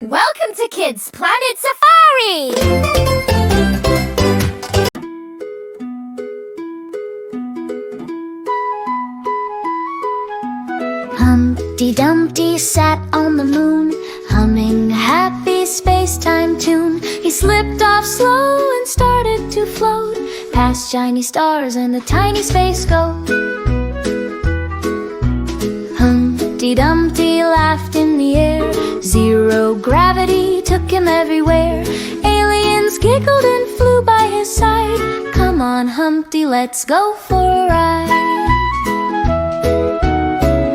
Welcome to Kids Planet Safari! Humpty Dumpty sat on the moon, humming a happy space-time tune. He slipped off slow and started to float past shiny stars and the tiny space goat. Humpty Dumpty laughed in the air. Zero gravity took him everywhere. Aliens giggled and flew by his side. Come on, Humpty, let's go for a ride.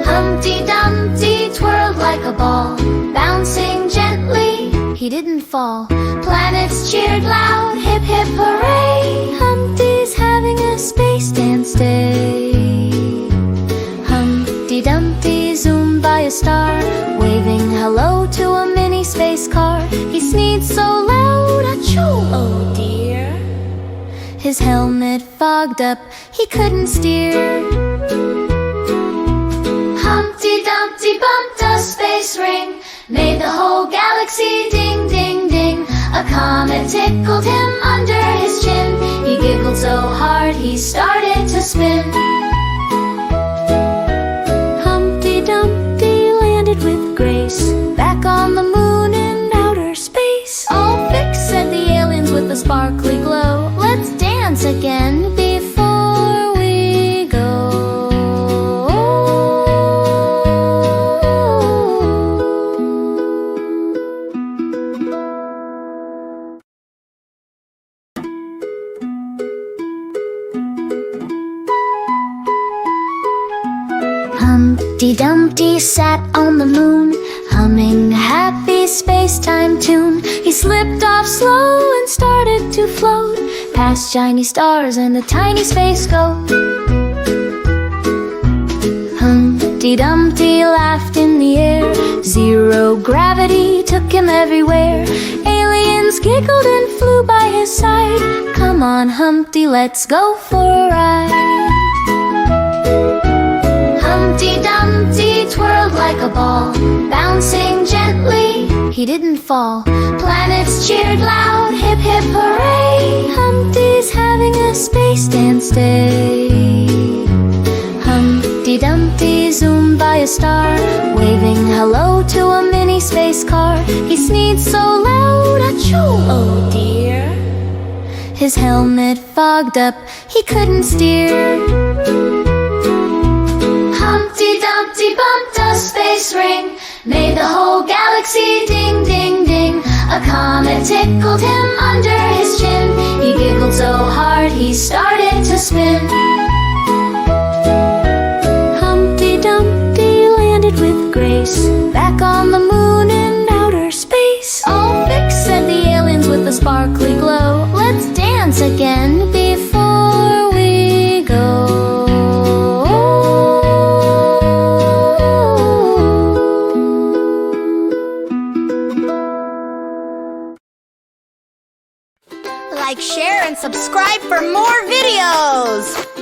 Humpty Dumpty twirled like a ball, bouncing gently, he didn't fall. Planets cheered loud, hip hip hooray. Humpty's having a space dance day. Humpty Dumpty zoomed by a star, waving hello to a mini space car. He sneezed so loud, achoo, oh dear. His helmet fogged up, he couldn't steer. Humpty Dumpty bumped a space ring, made the whole galaxy ding ding ding. A comet tickled him under his chin. He giggled so hard he started to spin. Humpty Dumpty landed with grace, back on the moon in outer space. All fixed, said the aliens with a sparkly glow. Let's dance again before we go. Humpty Dumpty sat on the moon, humming a happy space-time tune. He slipped off slow and started to float past shiny stars and the tiny space goat. Humpty Dumpty laughed in the air. Zero gravity took him everywhere. Aliens giggled and flew by his side. Come on, Humpty, let's go for a ride. Humpty Dumpty twirled like a ball, bouncing gently, he didn't fall. Planets cheered loud, hip hip hooray. Humpty's having a space dance day. Humpty Dumpty zoomed by a star, waving hello to a mini space car. He sneezed so loud, achoo, oh dear. His helmet fogged up, he couldn't steer. Humpty Dumpty bumped a space ring, made the whole galaxy ding ding ding. A comet tickled him under his chin. He giggled so hard he started to spin. Humpty Dumpty landed with grace, back on the moon in outer space. All fixed, said the aliens with a sparkly glow. Let's dance again before we go. Like, share, and subscribe for more videos!